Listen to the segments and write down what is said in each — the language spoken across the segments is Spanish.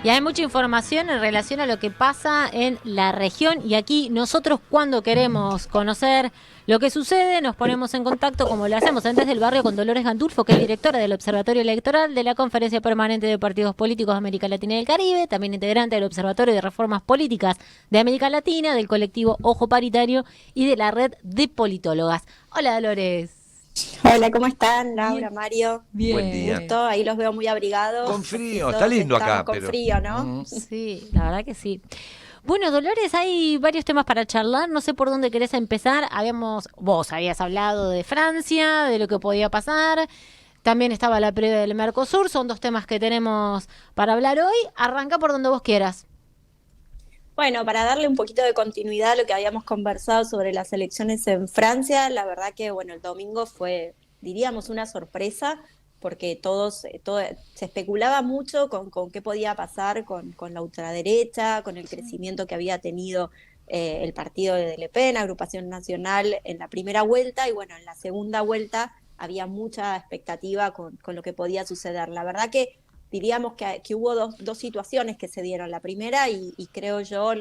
Y hay mucha información en relación a lo que pasa en la región y aquí nosotros cuando queremos conocer lo que sucede nos ponemos en contacto como lo hacemos antes del barrio con Dolores Gandulfo, que es directora del Observatorio Electoral de la Conferencia Permanente de Partidos Políticos de América Latina y el Caribe, también integrante del Observatorio de Reformas Políticas de América Latina, del colectivo Ojo Paritario y de la red de politólogas. Hola Dolores. Hola, ¿cómo están? Bien, Laura, Mario, Buen un día. bien. gusto. Ahí los veo muy Con abrigados porque frío, está todos lindo estamos acá, con pero... frío, ¿no? Sí, la verdad que sí. Bueno, Dolores, hay varios temas para charlar. No sé por dónde querés empezar. Vos habías hablado de Francia, de lo que podía pasar. También estaba la previa del Mercosur. Son dos temas que tenemos para hablar hoy. Arranca por donde vos quieras. Bueno, para darle un poquito de continuidad a lo que habíamos conversado sobre las elecciones en Francia, la verdad que, bueno, el domingo fue, diríamos, una sorpresa, porque se especulaba mucho con qué podía pasar con la ultraderecha, con el crecimiento que había tenido el partido de Le Pen, Agrupación Nacional, en la primera vuelta, y bueno, en la segunda vuelta había mucha expectativa con lo que podía suceder. La verdad que diríamos que hubo dos situaciones que se dieron. La primera, y creo yo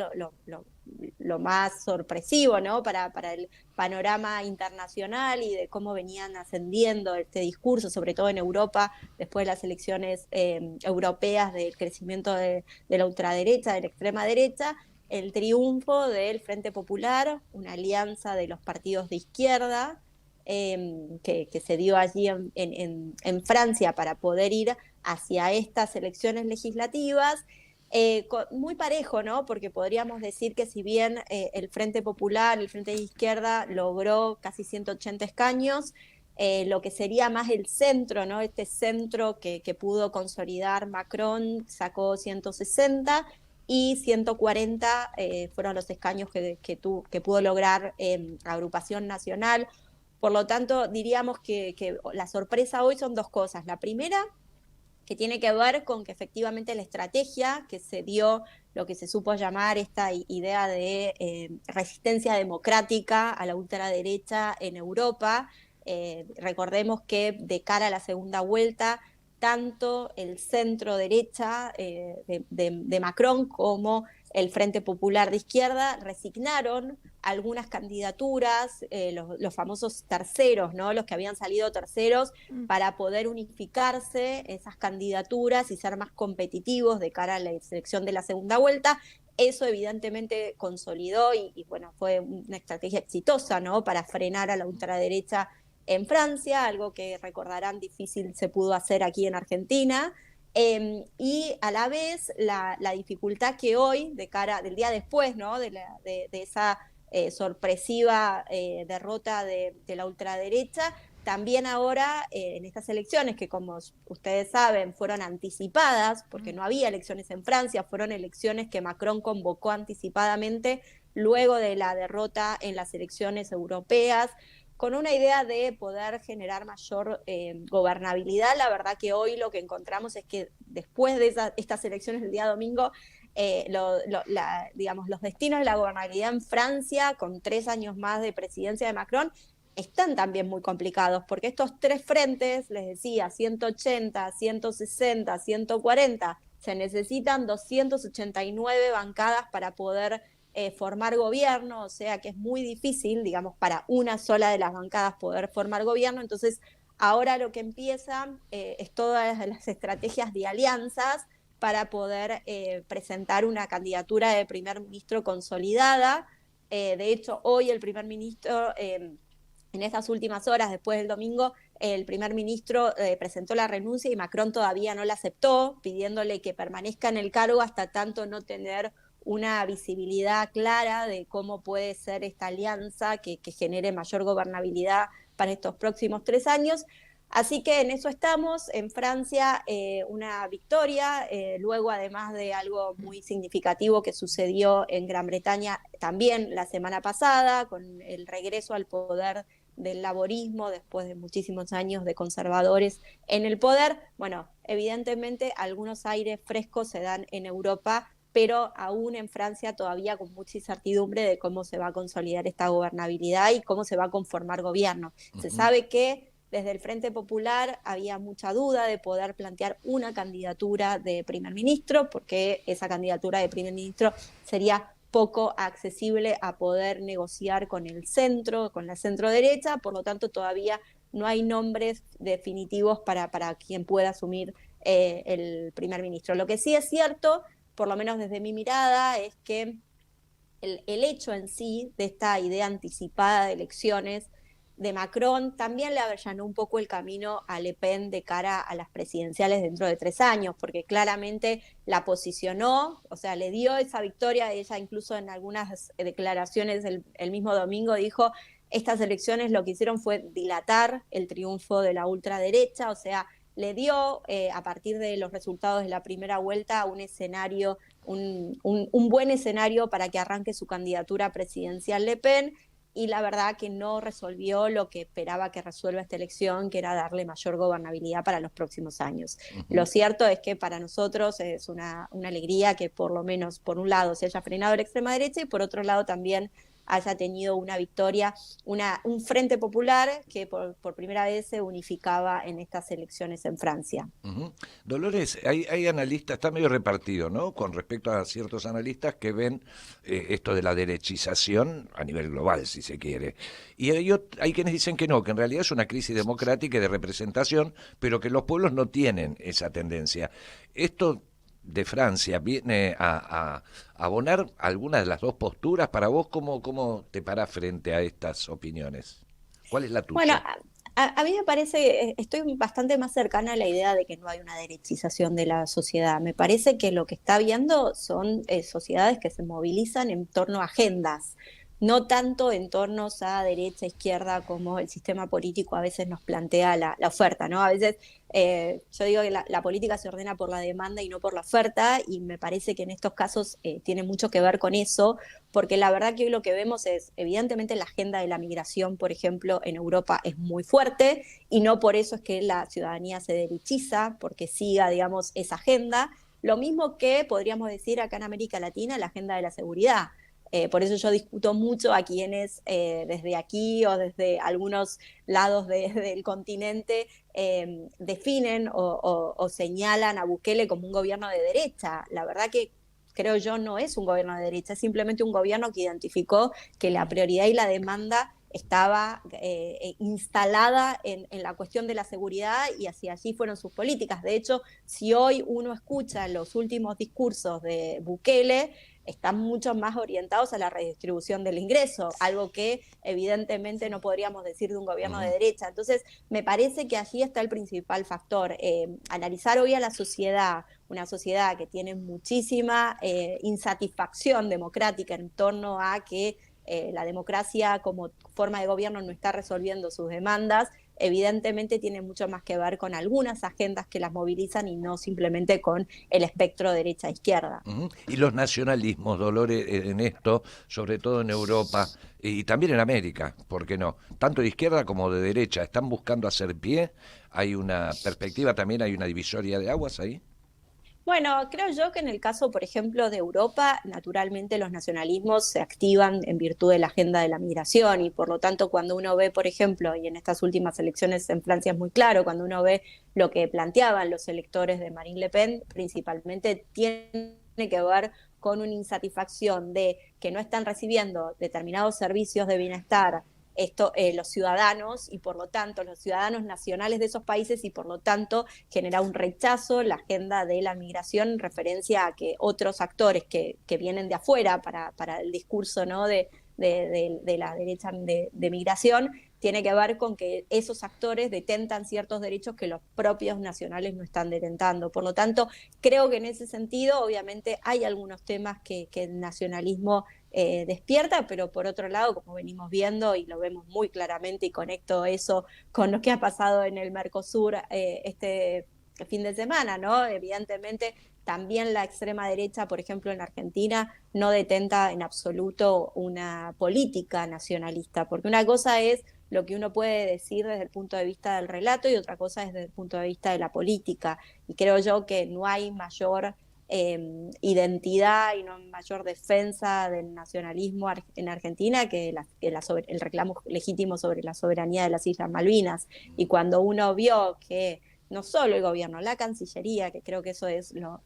lo más sorpresivo, ¿no? Para el panorama internacional y de cómo venían ascendiendo este discurso, sobre todo en Europa, después de las elecciones europeas del crecimiento de la ultraderecha, de la extrema derecha, el triunfo del Frente Popular, una alianza de los partidos de izquierda, que se dio allí en Francia para poder ir hacia estas elecciones legislativas, muy parejo, ¿no? Porque podríamos decir que si bien el Frente Popular, el Frente de Izquierda, logró casi 180 escaños, lo que sería más el centro, ¿no? Este centro que pudo consolidar Macron sacó 160 y 140 fueron los escaños que pudo lograr Agrupación Nacional. Por lo tanto, diríamos que la sorpresa hoy son dos cosas. La primera, que tiene que ver con que efectivamente la estrategia que se dio, lo que se supo llamar esta idea de resistencia democrática a la ultraderecha en Europa. Recordemos que de cara a la segunda vuelta, tanto el centro derecha de Macron como el Frente Popular de Izquierda resignaron algunas candidaturas, los famosos terceros, ¿no? Los que habían salido terceros, para poder unificarse esas candidaturas y ser más competitivos de cara a la elección de la segunda vuelta. Eso evidentemente consolidó y bueno, fue una estrategia exitosa, ¿no? Para frenar a la ultraderecha en Francia, algo que recordarán difícil se pudo hacer aquí en Argentina. Y a la vez la dificultad que hoy, de cara del día después, ¿no? de esa sorpresiva derrota de la ultraderecha, también ahora en estas elecciones que, como ustedes saben, fueron anticipadas, porque no había elecciones en Francia, fueron elecciones que Macron convocó anticipadamente luego de la derrota en las elecciones europeas, con una idea de poder generar mayor gobernabilidad. La verdad que hoy lo que encontramos es que después de estas elecciones del día domingo, digamos, los destinos de la gobernabilidad en Francia, con 3 años más de presidencia de Macron, están también muy complicados, porque estos tres frentes, les decía, 180, 160, 140, se necesitan 289 bancadas para poder formar gobierno, o sea que es muy difícil, digamos, para una sola de las bancadas poder formar gobierno. Entonces ahora lo que empieza es todas las estrategias de alianzas para poder presentar una candidatura de primer ministro consolidada. De hecho, hoy el primer ministro, en estas últimas horas, después del domingo, el primer ministro presentó la renuncia y Macron todavía no la aceptó, pidiéndole que permanezca en el cargo hasta tanto no tener una visibilidad clara de cómo puede ser esta alianza que genere mayor gobernabilidad para estos próximos 3 años. Así que en eso estamos. En Francia, una victoria, luego además de algo muy significativo que sucedió en Gran Bretaña también la semana pasada, con el regreso al poder del laborismo después de muchísimos años de conservadores en el poder. Bueno, evidentemente algunos aires frescos se dan en Europa, pero aún en Francia todavía con mucha incertidumbre de cómo se va a consolidar esta gobernabilidad y cómo se va a conformar gobierno. Se sabe que desde el Frente Popular había mucha duda de poder plantear una candidatura de primer ministro, porque esa candidatura de primer ministro sería poco accesible a poder negociar con el centro, con la centro derecha, por lo tanto todavía no hay nombres definitivos para quien pueda asumir el primer ministro. Lo que sí es cierto, por lo menos desde mi mirada, es que el hecho en sí de esta idea anticipada de elecciones de Macron también le allanó un poco el camino a Le Pen de cara a las presidenciales dentro de 3 años, porque claramente la posicionó, o sea, le dio esa victoria. Ella incluso en algunas declaraciones el mismo domingo dijo: estas elecciones lo que hicieron fue dilatar el triunfo de la ultraderecha, o sea, le dio a partir de los resultados de la primera vuelta un escenario, un buen escenario para que arranque su candidatura presidencial Le Pen, y la verdad que no resolvió lo que esperaba que resuelva esta elección, que era darle mayor gobernabilidad para los próximos años. Lo cierto es que para nosotros es una alegría que por lo menos por un lado se haya frenado la extrema derecha y por otro lado también haya tenido una victoria, un frente popular que por primera vez se unificaba en estas elecciones en Francia. Dolores, hay analistas, está medio repartido, ¿no? Con respecto a ciertos analistas que ven esto de la derechización a nivel global, si se quiere. Y hay quienes dicen que no, que en realidad es una crisis democrática y de representación, pero que los pueblos no tienen esa tendencia. Esto de Francia viene a abonar alguna de las dos posturas. Para vos, ¿cómo te parás frente a estas opiniones? ¿Cuál es la tuya? Bueno, a mí me parece, estoy bastante más cercana a la idea de que no hay una derechización de la sociedad. Me parece que lo que está habiendo son sociedades que se movilizan en torno a agendas, no tanto en torno a derecha, izquierda, como el sistema político a veces nos plantea la oferta, ¿no? A veces yo digo que la política se ordena por la demanda y no por la oferta, y me parece que en estos casos tiene mucho que ver con eso, porque la verdad que hoy lo que vemos es, evidentemente, la agenda de la migración, por ejemplo, en Europa es muy fuerte, y no por eso es que la ciudadanía se derechiza, porque siga, digamos, esa agenda. Lo mismo que podríamos decir acá en América Latina, la agenda de la seguridad. Por eso yo discuto mucho a quienes desde aquí o desde algunos lados del continente definen o señalan a Bukele como un gobierno de derecha. La verdad que creo yo no es un gobierno de derecha, es simplemente un gobierno que identificó que la prioridad y la demanda estaba instalada en la cuestión de la seguridad, y hacia allí fueron sus políticas. De hecho, si hoy uno escucha los últimos discursos de Bukele, están mucho más orientados a la redistribución del ingreso, algo que evidentemente no podríamos decir de un gobierno de derecha. Entonces, me parece que allí está el principal factor. Analizar hoy a la sociedad, una sociedad que tiene muchísima insatisfacción democrática en torno a que la democracia como forma de gobierno no está resolviendo sus demandas, evidentemente tiene mucho más que ver con algunas agendas que las movilizan y no simplemente con el espectro derecha-izquierda. Y los nacionalismos, Dolores, en esto, sobre todo en Europa y también en América, ¿por qué no? Tanto de izquierda como de derecha, ¿están buscando hacer pie? ¿Hay una perspectiva también, hay una divisoria de aguas ahí? Bueno, creo yo que en el caso, por ejemplo, de Europa, naturalmente los nacionalismos se activan en virtud de la agenda de la migración, y por lo tanto cuando uno ve, por ejemplo, y en estas últimas elecciones en Francia es muy claro, cuando uno ve lo que planteaban los electores de Marine Le Pen, principalmente tiene que ver con una insatisfacción de que no están recibiendo determinados servicios de bienestar los ciudadanos, y por lo tanto los ciudadanos nacionales de esos países, y por lo tanto genera un rechazo la agenda de la migración en referencia a que otros actores que vienen de afuera para el discurso, ¿no?, de la derecha de migración, tiene que ver con que esos actores detentan ciertos derechos que los propios nacionales no están detentando. Por lo tanto, creo que en ese sentido, obviamente, hay algunos temas que el nacionalismo despierta, pero por otro lado, como venimos viendo y lo vemos muy claramente, y conecto eso con lo que ha pasado en el Mercosur este fin de semana, ¿no? Evidentemente, también la extrema derecha, por ejemplo, en Argentina, no detenta en absoluto una política nacionalista, porque una cosa es lo que uno puede decir desde el punto de vista del relato y otra cosa es desde el punto de vista de la política. Y creo yo que no hay mayor identidad y no mayor defensa del nacionalismo en Argentina que el reclamo legítimo sobre la soberanía de las Islas Malvinas. Y cuando uno vio que no solo el gobierno, la Cancillería, que creo que eso es lo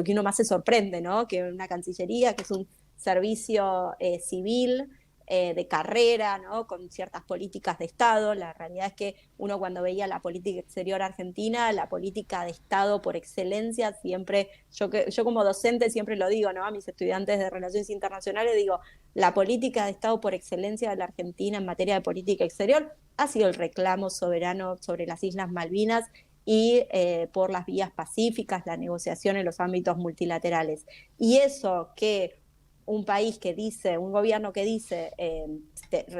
que uno más se sorprende, ¿no? Que una Cancillería, que es un servicio civil, de carrera, ¿no? Con ciertas políticas de Estado. La realidad es que uno cuando veía la política exterior argentina, la política de Estado por excelencia, siempre, yo como docente siempre lo digo, ¿no? A mis estudiantes de Relaciones Internacionales digo, la política de Estado por excelencia de la Argentina en materia de política exterior ha sido el reclamo soberano sobre las Islas Malvinas y por las vías pacíficas, la negociación en los ámbitos multilaterales. Y eso que un país que dice, un gobierno que dice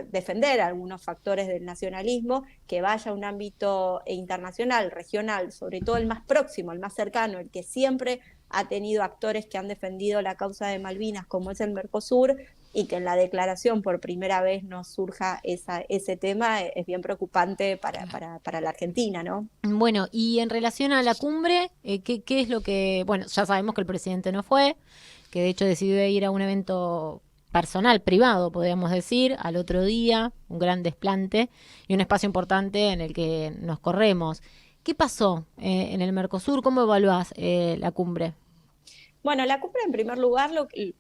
defender algunos factores del nacionalismo, que vaya a un ámbito internacional, regional, sobre todo el más próximo, el más cercano, el que siempre ha tenido actores que han defendido la causa de Malvinas, como es el Mercosur, y que en la declaración por primera vez no surja ese tema, es bien preocupante para la Argentina, ¿no? Bueno, y en relación a la cumbre, ¿qué es lo que...? Bueno, ya sabemos que el presidente no fue, que de hecho decidió ir a un evento personal, privado, podríamos decir, al otro día, un gran desplante y un espacio importante en el que nos corremos. ¿Qué pasó en el Mercosur? ¿Cómo evaluás la cumbre? Bueno, la cumbre en primer lugar,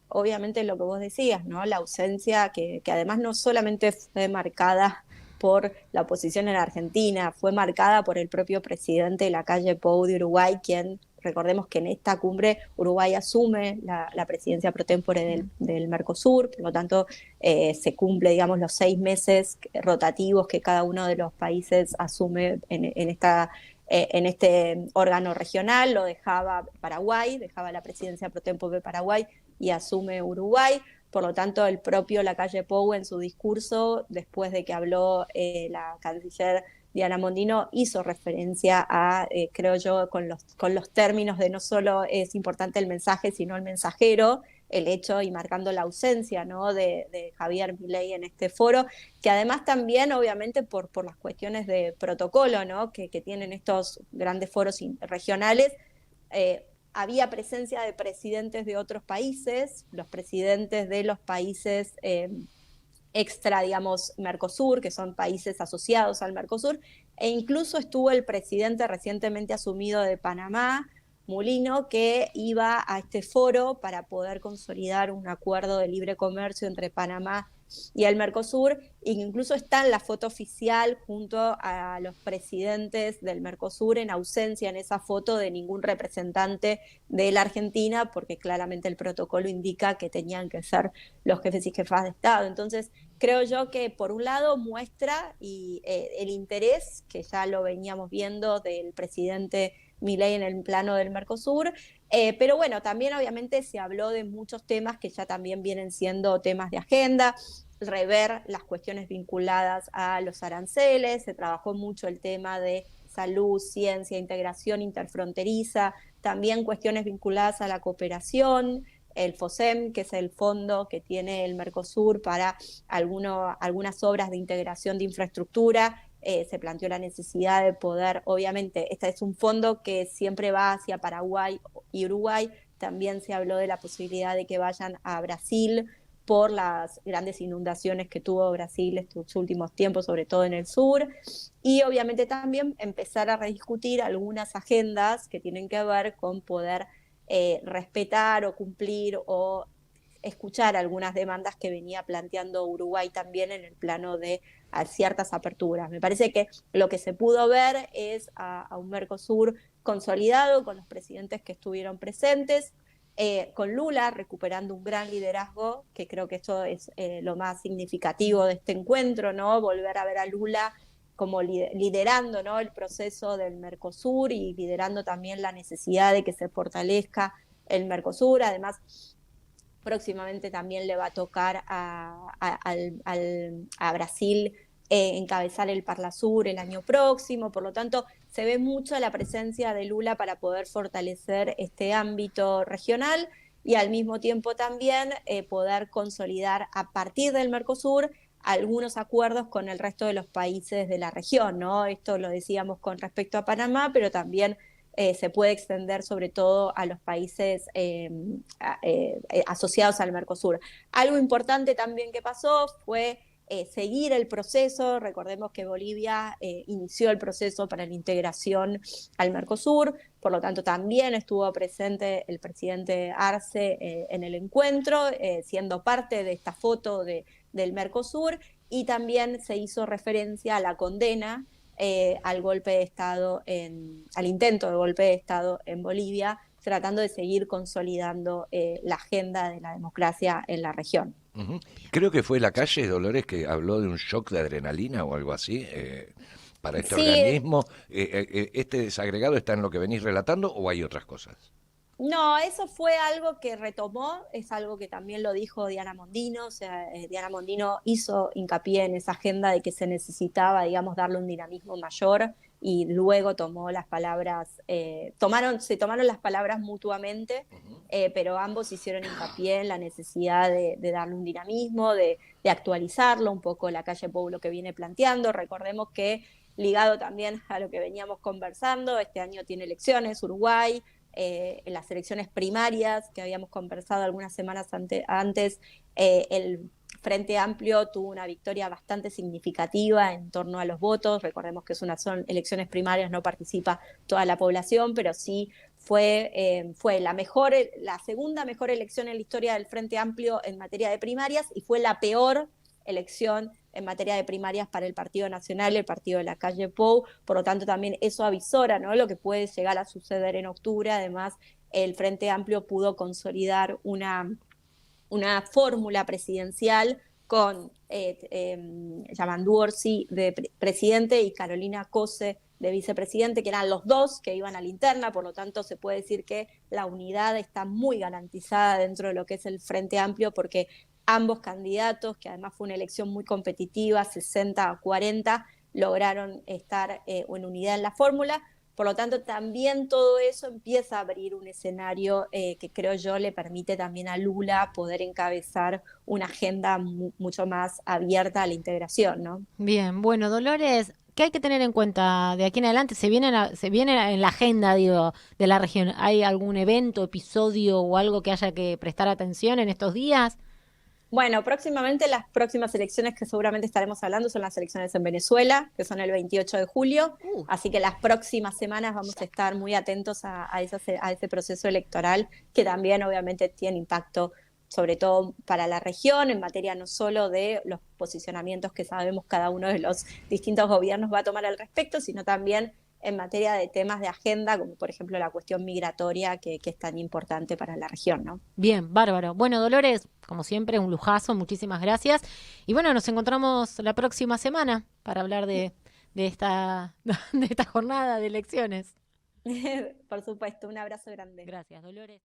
obviamente lo que vos decías, ¿no? La ausencia que además no solamente fue marcada por la oposición en Argentina, fue marcada por el propio presidente Lacalle Pou de Uruguay, quien, recordemos que en esta cumbre Uruguay asume la presidencia pro tempore del Mercosur, por lo tanto se cumple, digamos, los 6 meses rotativos que cada uno de los países asume en este órgano regional. Lo dejaba Paraguay, dejaba la presidencia pro tempore de Paraguay y asume Uruguay. Por lo tanto, el propio Lacalle Pou en su discurso, después de que habló la canciller Diana Mondino, hizo referencia a, creo yo, con los términos de no solo es importante el mensaje, sino el mensajero, el hecho y marcando la ausencia, ¿no? de Javier Milei en este foro, que además también, obviamente, por las cuestiones de protocolo, ¿no? que tienen estos grandes foros regionales, había presencia de presidentes de otros países, los presidentes de los países extra, digamos, Mercosur, que son países asociados al Mercosur, e incluso estuvo el presidente recientemente asumido de Panamá, Mulino, que iba a este foro para poder consolidar un acuerdo de libre comercio entre Panamá y el Mercosur, e incluso está en la foto oficial junto a los presidentes del Mercosur, en ausencia en esa foto de ningún representante de la Argentina, porque claramente el protocolo indica que tenían que ser los jefes y jefas de Estado. Entonces, creo yo que por un lado muestra el interés, que ya lo veníamos viendo, del presidente Milei en el plano del Mercosur, pero bueno, también obviamente se habló de muchos temas que ya también vienen siendo temas de agenda, rever las cuestiones vinculadas a los aranceles, se trabajó mucho el tema de salud, ciencia, integración interfronteriza, también cuestiones vinculadas a la cooperación, el FOSEM, que es el fondo que tiene el Mercosur para algunas obras de integración de infraestructura. Se planteó la necesidad de poder, obviamente, este es un fondo que siempre va hacia Paraguay y Uruguay, también se habló de la posibilidad de que vayan a Brasil por las grandes inundaciones que tuvo Brasil estos últimos tiempos, sobre todo en el sur, y obviamente también empezar a rediscutir algunas agendas que tienen que ver con poder respetar o cumplir o escuchar algunas demandas que venía planteando Uruguay también en el plano de ciertas aperturas. Me parece que lo que se pudo ver es a un Mercosur consolidado con los presidentes que estuvieron presentes, con Lula recuperando un gran liderazgo, que creo que esto es lo más significativo de este encuentro, ¿no? Volver a ver a Lula como liderando, ¿no? el proceso del Mercosur y liderando también la necesidad de que se fortalezca el Mercosur. Además, próximamente también le va a tocar a Brasil encabezar el Parlasur el año próximo, por lo tanto se ve mucho la presencia de Lula para poder fortalecer este ámbito regional y al mismo tiempo también poder consolidar a partir del Mercosur algunos acuerdos con el resto de los países de la región, ¿no? Esto lo decíamos con respecto a Panamá, pero también se puede extender sobre todo a los países asociados al Mercosur. Algo importante también que pasó fue seguir el proceso. Recordemos que Bolivia inició el proceso para la integración al Mercosur, por lo tanto también estuvo presente el presidente Arce en el encuentro, siendo parte de esta foto del Mercosur, y también se hizo referencia a la condena al golpe de Estado, al intento de golpe de Estado en Bolivia, tratando de seguir consolidando la agenda de la democracia en la región. Ujú. Creo que fue Lacalle, Dolores, que habló de un shock de adrenalina o algo así para este Sí, organismo. ¿Este desagregado está en lo que venís relatando o hay otras cosas? no, eso fue algo que retomó, es algo que también lo dijo Diana Mondino. O sea, Diana Mondino hizo hincapié en esa agenda de que se necesitaba, digamos, darle un dinamismo mayor, y luego tomó las palabras, se tomaron las palabras mutuamente, pero ambos hicieron hincapié en la necesidad de darle un dinamismo, de actualizarlo un poco la calle Pou, lo que viene planteando. Recordemos que, ligado también a lo que veníamos conversando, este año tiene elecciones Uruguay. En las elecciones primarias que habíamos conversado algunas semanas antes, el Frente Amplio tuvo una victoria bastante significativa en torno a los votos. Recordemos que son elecciones primarias, no participa toda la población, pero sí fue la segunda mejor elección en la historia del Frente Amplio en materia de primarias, y fue la peor elección en materia de primarias para el Partido Nacional, el partido de la calle Pou. Por lo tanto, también eso avisora, ¿no?, lo que puede llegar a suceder en octubre. Además, el Frente Amplio pudo consolidar una fórmula presidencial con Yamandu Orsi de presidente y Carolina Cose de vicepresidente, que eran los dos que iban a la interna. Por lo tanto, se puede decir que la unidad está muy garantizada dentro de lo que es el Frente Amplio, porque ambos candidatos, que además fue una elección muy competitiva, 60-40, lograron estar en unidad en la fórmula. Por lo tanto, también todo eso empieza a abrir un escenario que creo yo le permite también a Lula poder encabezar una agenda mucho más abierta a la integración, ¿no? Bien, bueno, Dolores, ¿qué hay que tener en cuenta de aquí en adelante? Se viene en la agenda, digo, de la región. ¿Hay algún evento, episodio o algo que haya que prestar atención en estos días? Bueno, próximamente las próximas elecciones que seguramente estaremos hablando son las elecciones en Venezuela, que son el 28 de julio, así que las próximas semanas vamos a estar muy atentos a ese proceso electoral, que también obviamente tiene impacto sobre todo para la región, en materia no solo de los posicionamientos que sabemos cada uno de los distintos gobiernos va a tomar al respecto, sino también en materia de temas de agenda, como por ejemplo la cuestión migratoria, que es tan importante para la región, ¿no? Bien, bárbaro. Bueno, Dolores, como siempre, un lujazo, muchísimas gracias. Y bueno, nos encontramos la próxima semana para hablar de esta, de esta jornada de elecciones. Por supuesto, un abrazo grande. Gracias, Dolores.